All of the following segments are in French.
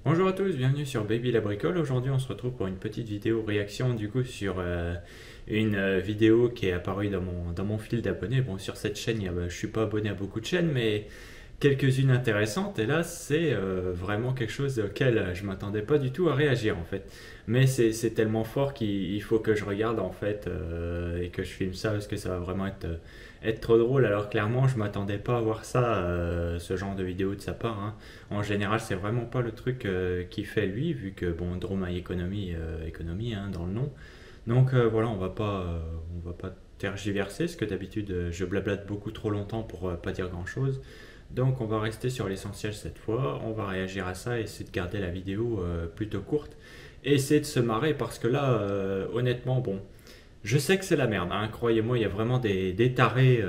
Bonjour à tous, bienvenue sur Baby la Bricole. Aujourd'hui, on se retrouve pour une petite vidéo réaction du coup sur une vidéo qui est apparue dans mon fil d'abonnés. Bon, sur cette chaîne, je suis pas abonné à beaucoup de chaînes, mais quelques-unes intéressantes. Et là, c'est vraiment quelque chose auquel je m'attendais pas du tout à réagir en fait. Mais c'est tellement fort qu'il faut que je regarde en fait et que je filme ça parce que ça va vraiment être trop drôle. Alors clairement, je m'attendais pas à voir ça, ce genre de vidéo de sa part, hein. En général, c'est vraiment pas le truc qu'il fait lui, vu que bon, Drôme a économie hein, dans le nom. Donc voilà, on va pas tergiverser, parce que d'habitude je blablate beaucoup trop longtemps pour pas dire grand chose. Donc on va rester sur l'essentiel cette fois, on va réagir à ça et essayer de garder la vidéo plutôt courte. Et essayer de se marrer parce que là, honnêtement, bon, je sais que c'est la merde, hein, croyez-moi, il y a vraiment des tarés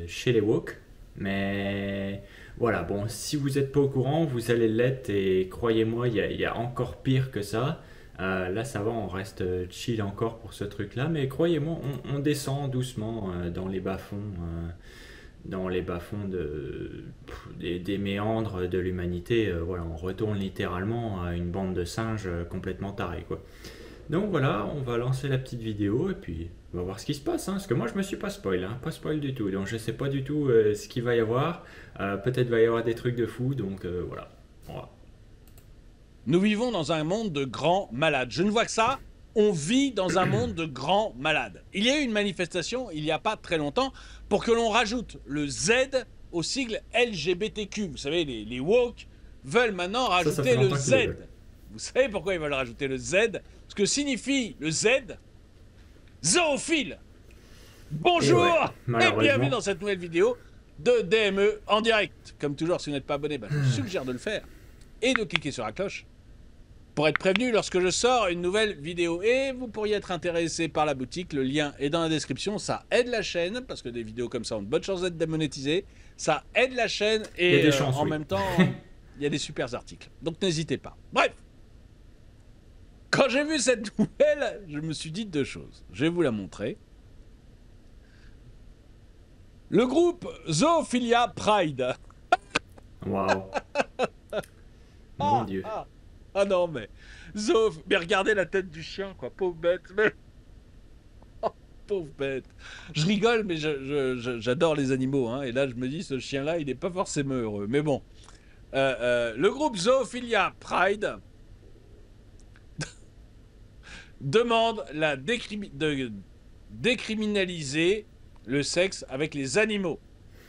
chez les woke. Mais voilà, bon, si vous n'êtes pas au courant, vous allez l'être et croyez-moi, il y a encore pire que ça. Là, ça va, on reste chill encore pour ce truc-là, mais croyez-moi, on descend doucement dans les bas-fonds des méandres de l'humanité. Voilà, on retourne littéralement à une bande de singes complètement tarés, quoi. Donc voilà, on va lancer la petite vidéo et puis on va voir ce qui se passe, hein, parce que moi je me suis pas spoil, hein, pas spoil du tout, donc je sais pas du tout ce qu'il va y avoir. Peut-être va y avoir des trucs de fou, donc voilà. Nous vivons dans un monde de grands malades. Je ne vois que ça. On vit dans un monde de grands malades. Il y a eu une manifestation il n'y a pas très longtemps pour que l'on rajoute le Z au sigle LGBTQ. Vous savez, les woke veulent maintenant Ça fait rajouter le longtemps qu'ils le Z. veulent. Vous savez pourquoi ils veulent rajouter le Z? Ce que signifie le Z? Zoophile. Et ouais, Bonjour et bienvenue malheureusement. dans cette nouvelle vidéo de DME en direct. Comme toujours, si vous n'êtes pas abonné, je vous suggère de le faire et de cliquer sur la cloche pour être prévenu lorsque je sors une nouvelle vidéo. Et vous pourriez être intéressé par la boutique, le lien est dans la description, ça aide la chaîne, parce que des vidéos comme ça ont de bonnes chances d'être démonétisées, ça aide la chaîne, Il y a et des chances, en oui. même temps, il y a des super articles. Donc n'hésitez pas. Bref, quand j'ai vu cette nouvelle, je me suis dit deux choses. Je vais vous la montrer. Le groupe Zoophilia Pride. Waouh. Mon Dieu. Ah non, mais mais regardez la tête du chien, quoi, pauvre bête. Mais... Oh, pauvre bête. Je rigole, mais j'adore les animaux, hein. Et là, je me dis, ce chien-là, il n'est pas forcément heureux. Mais bon, le groupe Zoophilia Pride demande de décriminaliser le sexe avec les animaux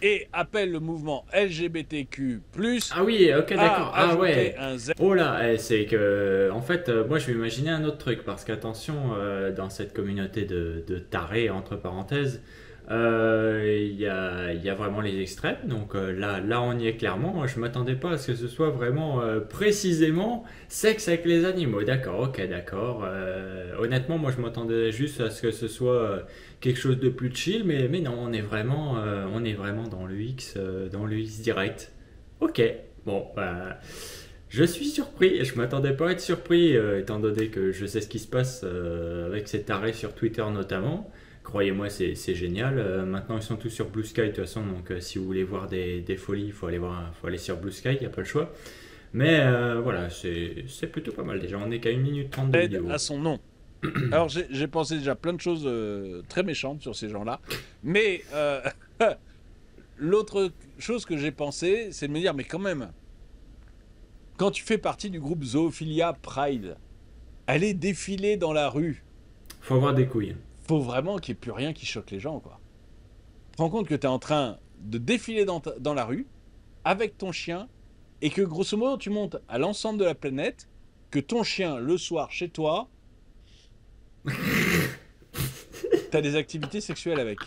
et appelle le mouvement LGBTQ+ Ah oui, ok, à d'accord. Ah ajouter ouais. un Z. Oh là, c'est que, en fait, moi je vais imaginer un autre truc, parce qu'attention, dans cette communauté de tarés, entre parenthèses, il y a vraiment les extrêmes, donc là on y est clairement. Moi, je m'attendais pas à ce que ce soit vraiment précisément sexe avec les animaux. D'accord, ok, d'accord. Honnêtement, moi je m'attendais juste à ce que ce soit quelque chose de plus chill, mais non, on est vraiment dans le X direct. Ok, bon, bah, je suis surpris et je m'attendais pas à être surpris étant donné que je sais ce qui se passe avec cet arrêt sur Twitter notamment. Croyez-moi, c'est génial. Maintenant, ils sont tous sur Blue Sky de toute façon, donc si vous voulez voir des folies, il faut aller sur Blue Sky, il n'y a pas le choix. Mais voilà, c'est plutôt pas mal déjà. On est qu'à 1 minute 30 de vidéo. À son nom. Alors j'ai pensé déjà plein de choses très méchantes sur ces gens-là, mais l'autre chose que j'ai pensé, c'est de me dire, mais quand même, quand tu fais partie du groupe Zoophilia Pride, aller défiler dans la rue, Faut avoir des couilles. faut vraiment qu'il n'y ait plus rien qui choque les gens, quoi. Tu te rends compte que tu es en train de défiler dans la rue avec ton chien et que grosso modo tu montes à l'ensemble de la planète, que ton chien le soir chez toi, t'as des activités sexuelles avec.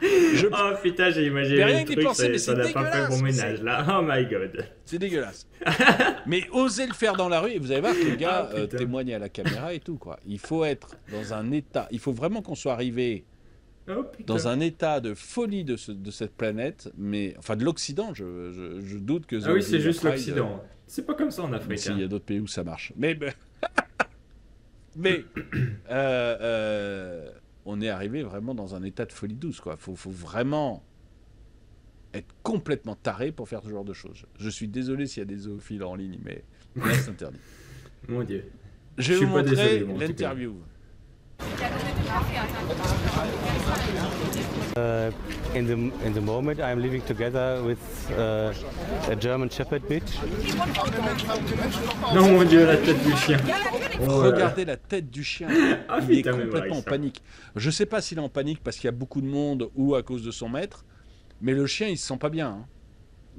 Oh putain, j'ai imaginé Mais rien le que d'y truc, penser, mais ça c'est n'a pas fait bon dégueulasse. ménage là. Oh my god. C'est dégueulasse. Mais osez le faire dans la rue et vous allez voir que le gars Ah, putain. témoigne à la caméra et tout, quoi. Il faut être dans un état, il faut vraiment qu'on soit arrivé Oh putain. dans un état de folie de cette planète, mais enfin de l'Occident, je doute que Ah oui, c'est Zoophilia juste Pride, l'Occident. C'est pas comme ça en même Afrique, s'il hein. y a d'autres pays où ça marche. Mais euh, euh, on est arrivé vraiment dans un état de folie douce, quoi. Faut vraiment être complètement taré pour faire ce genre de choses. Je suis désolé s'il y a des zoophiles en ligne, mais là, c'est interdit. Mon Dieu. Je vais suis vous pas montrer désolé, moi, en tout cas. l'interview. In the moment, I'm living together with a German Shepherd bitch. Non, mon Dieu, la tête du chien. Oh là là. Regardez la tête du chien. Ah, Il est putain, mais complètement ouais, en ça. panique. Je sais pas s'il est en panique parce qu'il y a beaucoup de monde ou à cause de son maître, mais le chien, il se sent pas bien.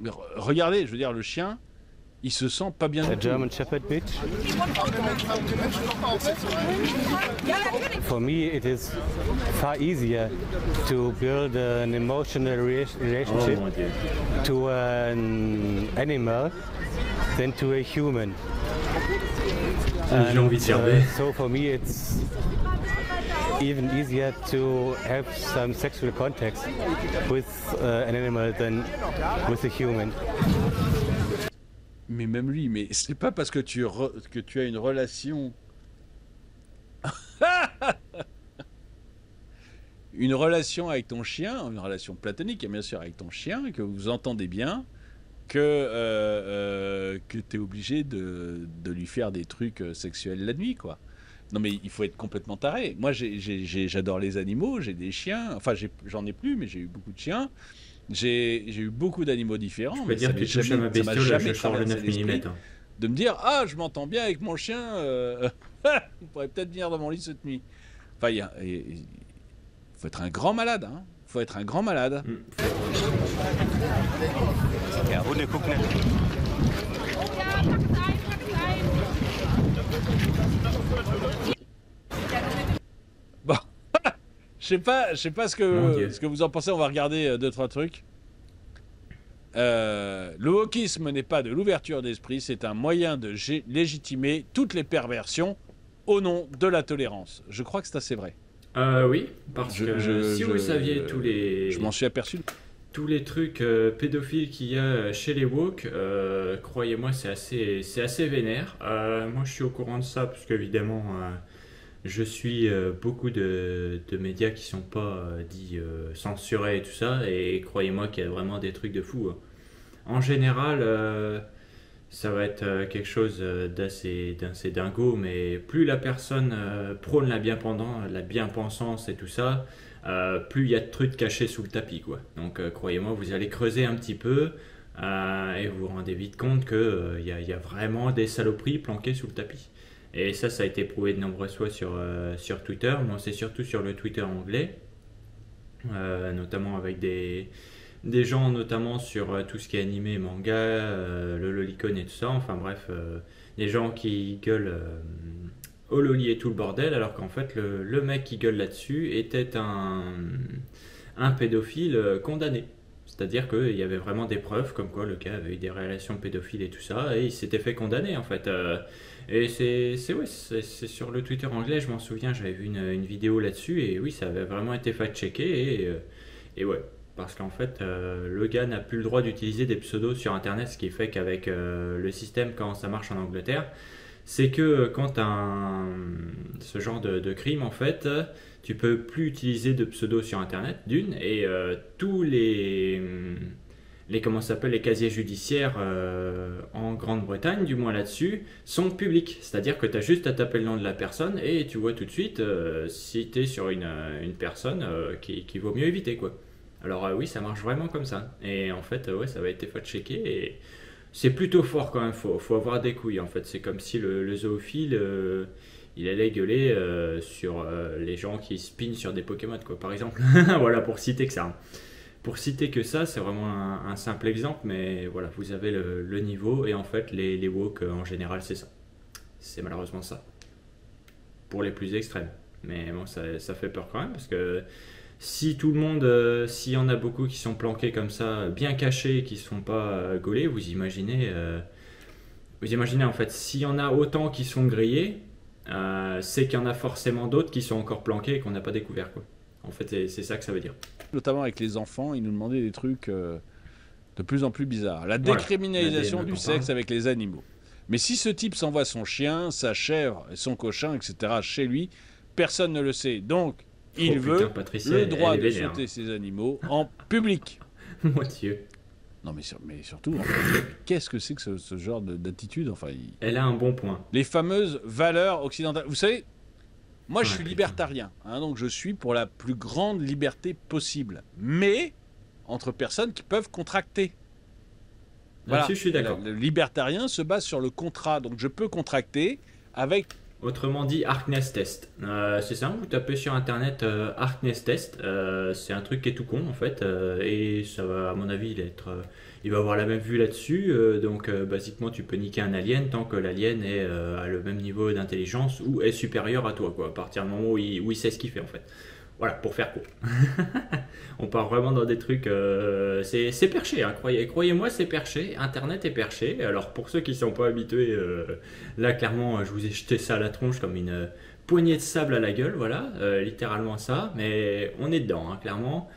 Hein. Regardez, je veux dire, le chien, il se sent pas bien A du tout. German Shepherd bitch. For me, it is far easier to build an emotional Oh relationship mon Dieu. to an animal than to a human. J'ai envie de gerber. So for me, it's even easier to have some sexual contact with an animal than with a human. Mais même lui, mais c'est pas parce que tu as une relation... une relation avec ton chien, une relation platonique, bien sûr, avec ton chien, que vous vous entendez bien, que tu es obligé de lui faire des trucs sexuels la nuit, quoi. Non, mais il faut être complètement taré. Moi, j'adore les animaux, j'ai des chiens, enfin, j'en ai plus, mais j'ai eu beaucoup de chiens. J'ai eu beaucoup d'animaux différents. Je peux mais dire ça que m'est tu touches à ma ça m'a bestiole, jamais je change le 9 traversé l'esprit mm. de me dire, ah, je m'entends bien avec mon chien, il pourrait peut-être venir dans mon lit cette nuit. Enfin, il faut être un grand malade, hein. Faut être un grand malade. Ja, Hunde gucken nicht. Bon, je sais pas Mon Dieu. ce que vous en pensez. On va regarder deux trois trucs. Le wokisme n'est pas de l'ouverture d'esprit, c'est un moyen de légitimer toutes les perversions au nom de la tolérance. Je crois que c'est assez vrai. Oui, parce que si vous saviez Je m'en suis aperçu. tous les trucs pédophiles qu'il y a chez les woke, croyez-moi, c'est assez vénère. Moi, je suis au courant de ça, parce qu'évidemment, je suis beaucoup de médias qui sont pas dits censurés et tout ça, et croyez-moi qu'il y a vraiment des trucs de fou. Hein. En général, ça va être quelque chose d'assez dingo, mais plus la personne prône la bien-pensance et tout ça, plus il y a de trucs cachés sous le tapis, quoi. Donc croyez-moi, vous allez creuser un petit peu et vous vous rendez vite compte qu'il y a vraiment des saloperies planquées sous le tapis. Et ça a été prouvé de nombreuses fois sur Twitter. Moi, c'est surtout sur le Twitter anglais, notamment avec des gens, notamment sur tout ce qui est animé, manga, le lolicon et tout ça. Enfin bref, des gens qui gueulent au loli et tout le bordel, alors qu'en fait, le mec qui gueule là-dessus était un pédophile condamné. C'est-à-dire qu'il y avait vraiment des preuves comme quoi le gars avait eu des relations pédophiles et tout ça, et il s'était fait condamner en fait. Et c'est sur le Twitter anglais, je m'en souviens, j'avais vu une vidéo là-dessus, et oui, ça avait vraiment été fact-checké, et ouais. Parce qu'en fait, le gars n'a plus le droit d'utiliser des pseudos sur Internet, ce qui fait qu'avec le système, quand ça marche en Angleterre, c'est que quand ce genre de crime, en fait, tu peux plus utiliser de pseudo sur Internet, d'une, et tous comment ça s'appelle, les casiers judiciaires en Grande-Bretagne, du moins là-dessus, sont publics. C'est-à-dire que tu as juste à taper le nom de la personne et tu vois tout de suite si tu es sur une personne qui vaut mieux éviter, quoi. Alors oui, ça marche vraiment comme ça. Et en fait, ouais, ça va être fact-checké et c'est plutôt fort quand même. Faut avoir des couilles, en fait. C'est comme si le zoophile, il allait gueuler sur les gens qui spinent sur des Pokémon, quoi, par exemple. Voilà, pour citer que ça. Pour citer que ça, c'est vraiment un simple exemple, mais voilà, vous avez le niveau, et en fait, les woke, en général, c'est ça. C'est malheureusement ça. Pour les plus extrêmes. Mais bon, ça fait peur quand même, parce que si tout le monde, s'il y en a beaucoup qui sont planqués comme ça, bien cachés, qui ne sont pas gaulés, vous imaginez en fait, s'il y en a autant qui sont grillés, c'est qu'il y en a forcément d'autres qui sont encore planqués et qu'on n'a pas découvert, quoi. En fait, c'est ça que ça veut dire. Notamment avec les enfants, ils nous demandaient des trucs de plus en plus bizarres. La Voilà. décriminalisation La du DME, sexe avec les animaux. Mais si ce type s'envoie son chien, sa chèvre, son cochon, etc. chez lui, personne ne le sait. Donc, il veut Patricia, le droit elle est de vénère. sauter ses animaux en public. Mon Dieu. Non, mais surtout, en fait, qu'est-ce que c'est que ce genre d'attitude? Enfin, Elle a un bon point. les fameuses valeurs occidentales. Vous savez, moi, je Ouais, suis putain. libertarien, hein, donc je suis pour la plus grande liberté possible, mais entre personnes qui peuvent contracter. Là-dessus, je suis d'accord. Le libertarien se base sur le contrat, donc je peux contracter avec. Autrement dit, Harkness Test. C'est ça, vous tapez sur internet Harkness Test. C'est un truc qui est tout con en fait. Et ça va, à mon avis, il va avoir la même vue là-dessus. Donc, basiquement, tu peux niquer un alien tant que l'alien a le même niveau d'intelligence ou est supérieur à toi, quoi. À partir du moment où il sait ce qu'il fait en fait. Voilà, pour faire court. On part vraiment dans des trucs. C'est perché, hein, croyez-moi, c'est perché. Internet est perché. Alors, pour ceux qui ne sont pas habitués, là, clairement, je vous ai jeté ça à la tronche comme une poignée de sable à la gueule. Voilà, littéralement ça. Mais on est dedans, hein, clairement.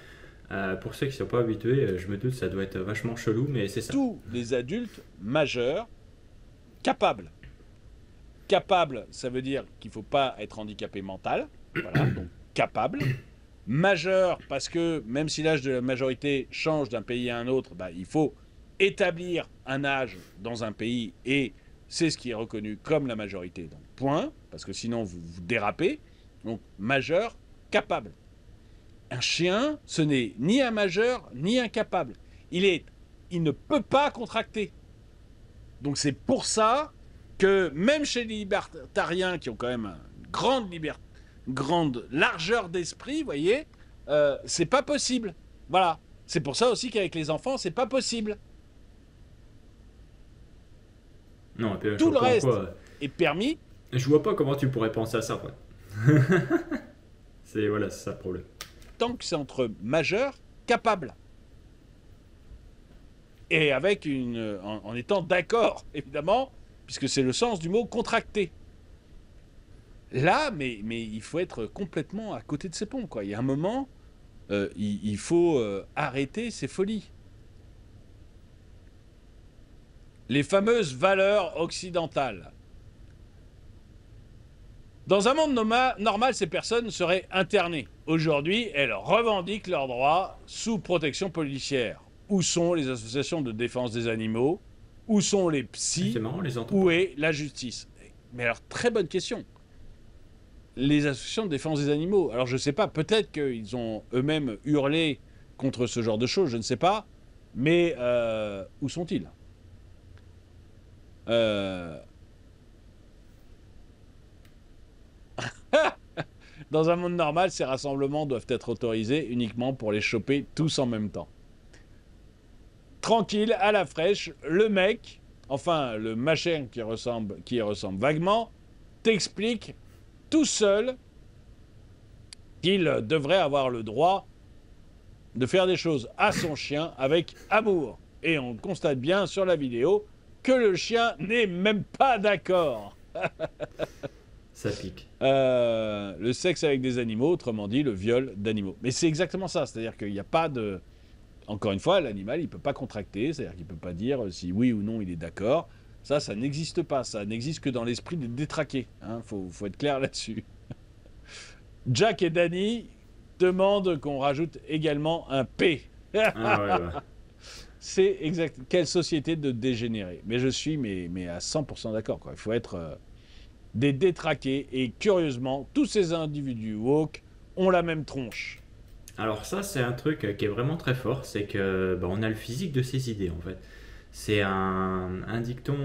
Pour ceux qui ne sont pas habitués, je me doute, ça doit être vachement chelou, mais c'est ça. Tous les adultes majeurs capables. Capable, ça veut dire qu'il ne faut pas être handicapé mental. Voilà, donc capable. Majeur, parce que même si l'âge de la majorité change d'un pays à un autre, bah, il faut établir un âge dans un pays et c'est ce qui est reconnu comme la majorité. Donc point, parce que sinon vous dérapez. Donc majeur, capable. Un chien, ce n'est ni un majeur ni un capable. Il ne peut pas contracter. Donc c'est pour ça que même chez les libertariens qui ont quand même une grande largeur d'esprit, vous voyez, c'est pas possible. Voilà. C'est pour ça aussi qu'avec les enfants, c'est pas possible. Non, et puis, Tout le reste est permis. Je vois pas comment tu pourrais penser à ça, quoi. Voilà, c'est ça le problème. Tant que c'est entre majeurs, capables. Et avec en étant d'accord, évidemment, puisque c'est le sens du mot contracté. Là, mais il faut être complètement à côté de ses pompes, quoi. Il y a un moment, il faut arrêter ces folies. Les fameuses valeurs occidentales. Dans un monde normal, ces personnes seraient internées. Aujourd'hui, elles revendiquent leurs droits sous protection policière. Où sont les associations de défense des animaux? Où sont les psys? C'est marrant, les entend Où pas. est la justice? Mais alors, très bonne question. Les associations de défense des animaux. Alors, je ne sais pas, peut-être qu'ils ont eux-mêmes hurlé contre ce genre de choses, je ne sais pas. Mais où sont-ils? Dans un monde normal, ces rassemblements doivent être autorisés uniquement pour les choper tous en même temps. Tranquille, à la fraîche, le mec, enfin le machin qui y ressemble vaguement, t'explique tout seul qu'il devrait avoir le droit de faire des choses à son chien avec amour. Et on constate bien sur la vidéo que le chien n'est même pas d'accord. Ça pique. Le sexe avec des animaux, autrement dit le viol d'animaux. Mais c'est exactement ça, c'est-à-dire qu'il n'y a pas de... Encore une fois, l'animal, il ne peut pas contracter, c'est-à-dire qu'il ne peut pas dire si oui ou non il est d'accord. Ça n'existe pas, ça n'existe que dans l'esprit des détraqués. Hein, faut être clair là-dessus. Jack et Danny demandent qu'on rajoute également un P. Ah ouais. C'est exact. Quelle société de dégénérés. Mais je suis mais à 100% d'accord, quoi. Il faut être des détraqués. Et curieusement, tous ces individus woke ont la même tronche. Alors ça, c'est un truc qui est vraiment très fort, c'est que on a le physique de ses idées en fait. C'est un dicton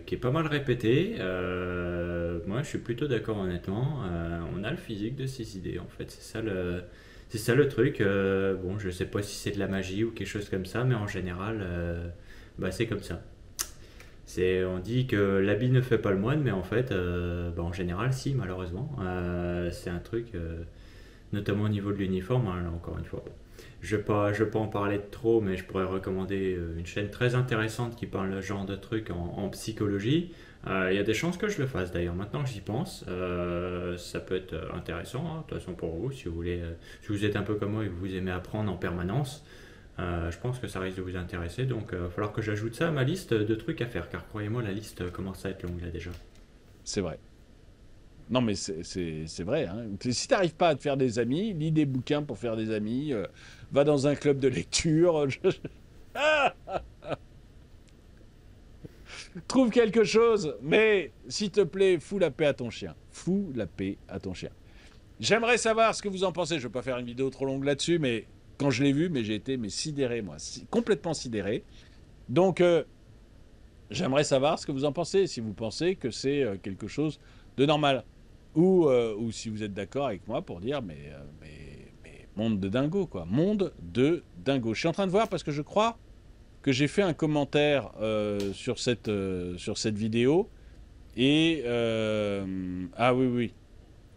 qui est pas mal répété. Moi, je suis plutôt d'accord honnêtement. On a le physique de ses idées en fait. C'est ça le truc. Bon, je sais pas si c'est de la magie ou quelque chose comme ça, mais en général, c'est comme ça. On dit que l'habit ne fait pas le moine, mais en fait, en général, si, malheureusement. C'est un truc... notamment au niveau de l'uniforme, hein, là encore une fois. Je vais pas en parler de trop, mais je pourrais recommander une chaîne très intéressante qui parle de ce genre de trucs en psychologie. Il y a des chances que je le fasse d'ailleurs, maintenant que j'y pense. Ça peut être intéressant, hein, de toute façon pour vous, si vous voulez, si vous êtes un peu comme moi et que vous aimez apprendre en permanence. Je pense que ça risque de vous intéresser, donc il va falloir que j'ajoute ça à ma liste de trucs à faire, car croyez-moi, la liste commence à être longue là déjà. C'est vrai. Non, mais c'est vrai. Hein. Si t'arrives pas à te faire des amis, lis des bouquins pour faire des amis, va dans un club de lecture. Trouve quelque chose, mais s'il te plaît, fous la paix à ton chien. Fous la paix à ton chien. J'aimerais savoir ce que vous en pensez. Je ne vais pas faire une vidéo trop longue là-dessus, mais quand je l'ai vu, j'ai été sidéré, moi. Complètement sidéré. Donc, j'aimerais savoir ce que vous en pensez. Si vous pensez que c'est quelque chose de normal. Ou si vous êtes d'accord avec moi pour dire, mais monde de dingo, quoi. Monde de dingo. Je suis en train de voir parce que je crois que j'ai fait un commentaire sur cette vidéo. Et... ah oui.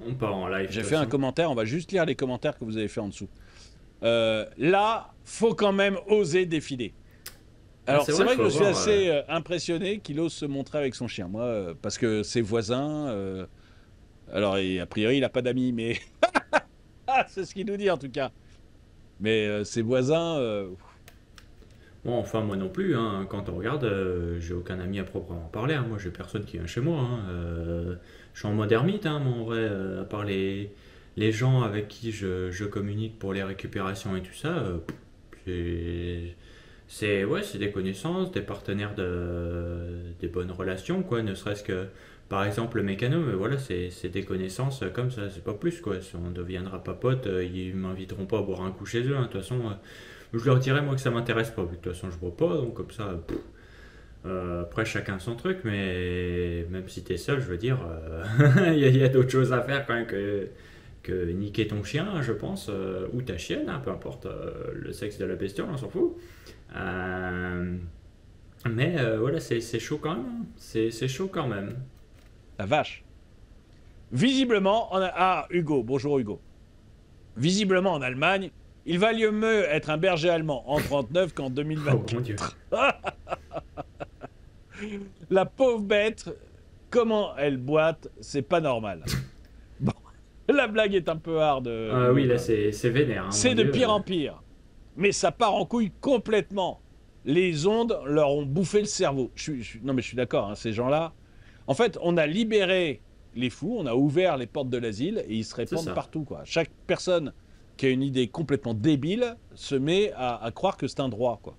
On part en live. J'ai fait un commentaire, on va juste lire les commentaires que vous avez fait en dessous. Là, faut quand même oser défiler. Alors, c'est vrai que je suis assez impressionné qu'il ose se montrer avec son chien. Moi, parce que ses voisins... alors, a priori, il n'a pas d'amis, mais... c'est ce qu'il nous dit, en tout cas. Mais ses voisins... Bon, enfin, moi non plus. Hein. Quand on regarde, j'ai aucun ami à proprement parler. Hein. Moi, j'ai personne qui vient chez moi. Hein. Je suis en mode ermite, hein, moi, en vrai, à part les gens avec qui je communique pour les récupérations et tout ça. C'est des connaissances, des partenaires des bonnes relations, quoi. Ne serait-ce que, par exemple, le mécano, mais voilà, c'est des connaissances comme ça, c'est pas plus, quoi. Si on ne deviendra pas potes, ils m'inviteront pas à boire un coup chez eux. Hein. De toute façon, je leur dirais, moi, que ça m'intéresse pas. De toute façon, je bois pas, donc comme ça... après, chacun son truc, mais même si t'es seul, je veux dire, il y a d'autres choses à faire quand même que niquer ton chien, je pense, ou ta chienne, hein, peu importe le sexe de la bestiole, on s'en fout. Mais voilà, c'est chaud quand même. Hein. C'est chaud quand même. La vache. Visiblement, ah, Hugo, bonjour Hugo. Visiblement, en Allemagne, il valait mieux être un berger allemand en 1939 qu'en 2024. Oh mon Dieu. La pauvre bête, comment elle boite, c'est pas normal. Bon, la blague est un peu hard. Oui, là, c'est vénère. Hein, c'est de pire en pire. Mais ça part en couille complètement. Les ondes leur ont bouffé le cerveau. Non, mais je suis d'accord, hein, ces gens-là. En fait, on a libéré les fous, on a ouvert les portes de l'asile et ils se répandent partout, quoi. Chaque personne qui a une idée complètement débile se met à croire que c'est un droit, quoi.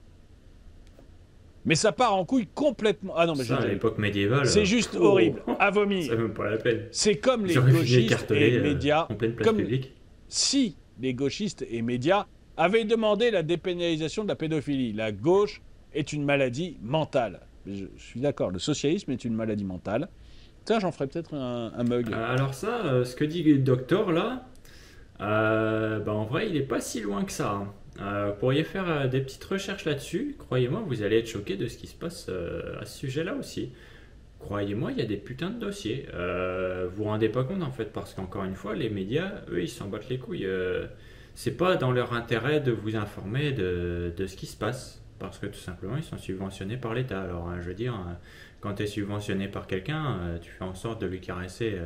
Mais ça part en couille complètement. Ah non, mais à l'époque médiévale. C'est juste horrible, à vomir. C'est même pas la peine. C'est comme les gauchistes et les médias. En pleine place publique. Si les gauchistes et médias avaient demandé la dépénalisation de la pédophilie. La gauche est une maladie mentale. Je suis d'accord, le socialisme est une maladie mentale. Tiens, j'en ferai peut-être un mug. Alors ça, ce que dit le docteur là, en vrai, il est pas si loin que ça. Hein. Vous pourriez faire des petites recherches là-dessus. Croyez-moi, vous allez être choqués de ce qui se passe à ce sujet-là aussi. Croyez-moi, il y a des putains de dossiers. Vous vous rendez pas compte en fait, parce qu'encore une fois, les médias, eux, ils s'en battent les couilles. C'est pas dans leur intérêt de vous informer de ce qui se passe, parce que tout simplement, ils sont subventionnés par l'État. Alors, je veux dire, quand tu es subventionné par quelqu'un, tu fais en sorte de lui caresser,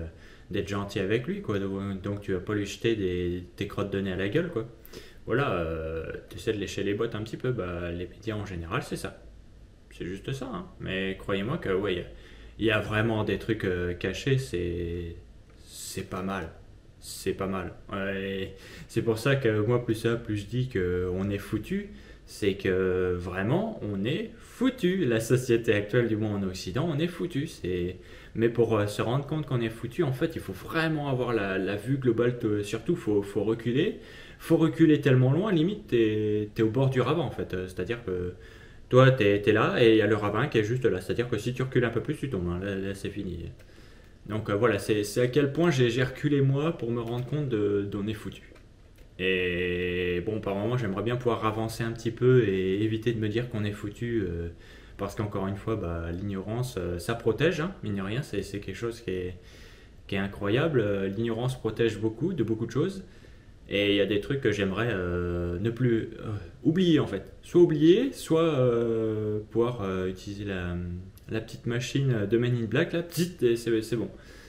d'être gentil avec lui, quoi. Donc, tu vas pas lui jeter tes crottes de nez à la gueule, quoi. Voilà, tu essaies de lécher les bottes un petit peu. Les médias en général, c'est ça. C'est juste ça. Hein. Mais croyez-moi que, ouais, il y a vraiment des trucs cachés, c'est pas mal. C'est pas mal. Ouais, c'est pour ça que moi, plus je dis qu'on est foutu, c'est que vraiment, on est foutu. La société actuelle, du moins en Occident, on est foutu. Mais pour se rendre compte qu'on est foutu, en fait, il faut vraiment avoir la vue globale. Surtout, faut reculer. Faut reculer tellement loin, limite, t'es au bord du ravin, en fait. C'est-à-dire que toi, t'es là et il y a le ravin qui est juste là. C'est-à-dire que si tu recules un peu plus, tu tombes. Hein. Là, c'est fini. Donc voilà, c'est à quel point j'ai reculé moi pour me rendre compte d'on est foutu. Et bon, par moment, j'aimerais bien pouvoir avancer un petit peu et éviter de me dire qu'on est foutu. Parce qu'encore une fois, l'ignorance, ça protège, hein, mine de rien, c'est quelque chose qui est incroyable. L'ignorance protège beaucoup de choses. Et il y a des trucs que j'aimerais ne plus oublier en fait. Soit oublier, soit pouvoir utiliser la petite machine de Men in Black, là, et c'est bon.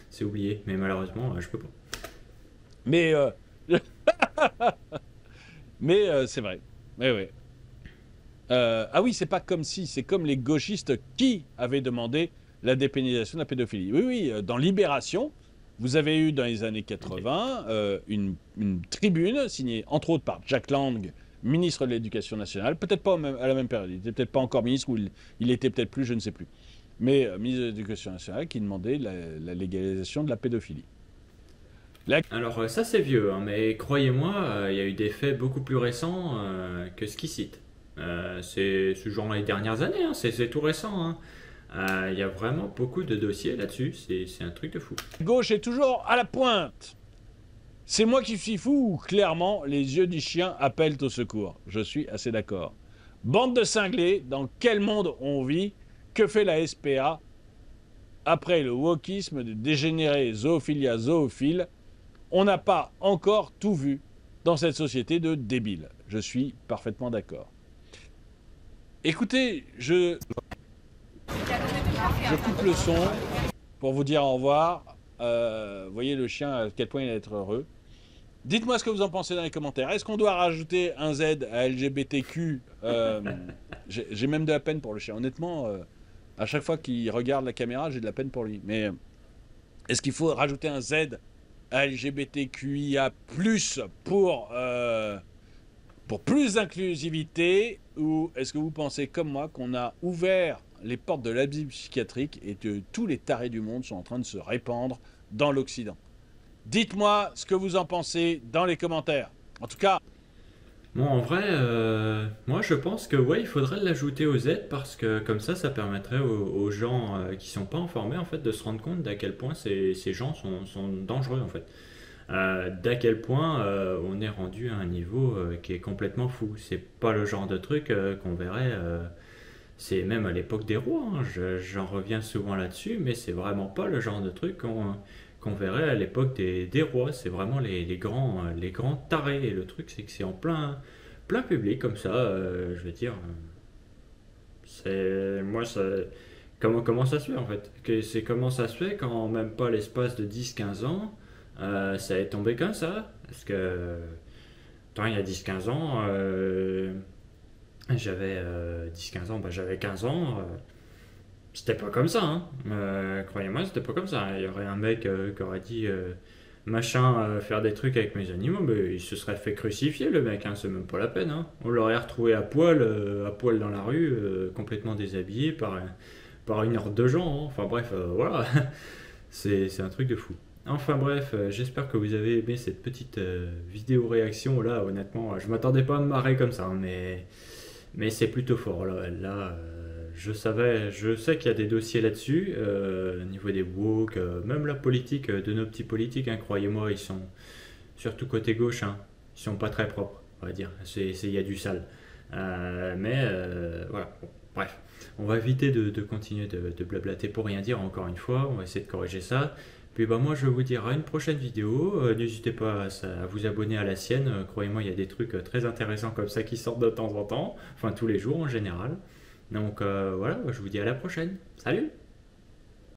C'est oublié, mais malheureusement, je peux pas. Mais, c'est vrai. Ouais. Ah oui, c'est pas comme si, c'est comme les gauchistes qui avaient demandé la dépénalisation de la pédophilie. Oui, dans Libération, Vous avez eu dans les années 80 une tribune signée entre autres par Jack Lang, ministre de l'Éducation nationale, peut-être pas à la même période, il n'était peut-être pas encore ministre ou il était peut-être plus, je ne sais plus, mais ministre de l'Éducation nationale qui demandait la légalisation de la pédophilie. Alors ça c'est vieux, hein, mais croyez-moi, il y a eu des faits beaucoup plus récents que ce qu'il cite. C'est ce genre les dernières années, hein, c'est tout récent. Hein. Il y a vraiment beaucoup de dossiers là-dessus, c'est un truc de fou. La gauche est toujours à la pointe. C'est moi qui suis fou ou clairement les yeux du chien appellent au secours. Je suis assez d'accord. Bande de cinglés, dans quel monde on vit? Que fait la SPA après le wokisme de dégénérés zoophilia zoophile? On n'a pas encore tout vu dans cette société de débiles. Je suis parfaitement d'accord. Écoutez, je coupe le son pour vous dire au revoir. Vous voyez le chien, à quel point il va être heureux. Dites-moi ce que vous en pensez dans les commentaires. Est-ce qu'on doit rajouter un Z à LGBTQ? J'ai même de la peine pour le chien. Honnêtement, à chaque fois qu'il regarde la caméra, j'ai de la peine pour lui. Mais est-ce qu'il faut rajouter un Z à LGBTQIA+, pour plus d'inclusivité? Ou est-ce que vous pensez comme moi qu'on a ouvert les portes de l'asile psychiatrique et que tous les tarés du monde sont en train de se répandre dans l'Occident? Dites-moi ce que vous en pensez dans les commentaires. En tout cas... Bon, en vrai, moi je pense que ouais, il faudrait l'ajouter au Z parce que comme ça permettrait aux gens qui sont pas informés en fait de se rendre compte d'à quel point ces gens sont dangereux en fait. D'à quel point on est rendu à un niveau qui est complètement fou. C'est pas le genre de truc qu'on verrait. C'est même à l'époque des rois. Hein, j'en reviens souvent là-dessus, mais c'est vraiment pas le genre de truc qu'on verrait à l'époque des rois. C'est vraiment les grands tarés. Et le truc, c'est que c'est en plein public comme ça. Je veux dire, comment ça se fait en fait? C'est comment ça se fait quand même pas l'espace de 10-15 ans, ça est tombé comme ça? Parce que, il y a 10-15 ans, j'avais 10-15 ans, j'avais 15 ans. C'était pas comme ça, hein. Croyez-moi, c'était pas comme ça. Il y aurait un mec qui aurait dit faire des trucs avec mes animaux, mais il se serait fait crucifier le mec, hein. C'est même pas la peine. Hein. On l'aurait retrouvé à poil dans la rue, complètement déshabillé par une horde de gens. Hein. Enfin bref, voilà. C'est un truc de fou. Enfin bref, j'espère que vous avez aimé cette petite vidéo réaction. Là, honnêtement, je m'attendais pas à me marrer comme ça, hein, mais c'est plutôt fort. Là, je sais qu'il y a des dossiers là-dessus, au niveau des woke, même la politique de nos petits politiques, hein, croyez-moi, ils sont, surtout côté gauche, hein, ils sont pas très propres, on va dire, il y a du sale. Voilà, bon, bref, on va éviter de continuer de blablater pour rien dire, encore une fois, on va essayer de corriger ça. Puis moi je vous dirai à une prochaine vidéo, n'hésitez pas à vous abonner à la sienne, croyez-moi il y a des trucs très intéressants comme ça qui sortent de temps en temps, enfin tous les jours en général. Donc voilà, je vous dis à la prochaine. Salut!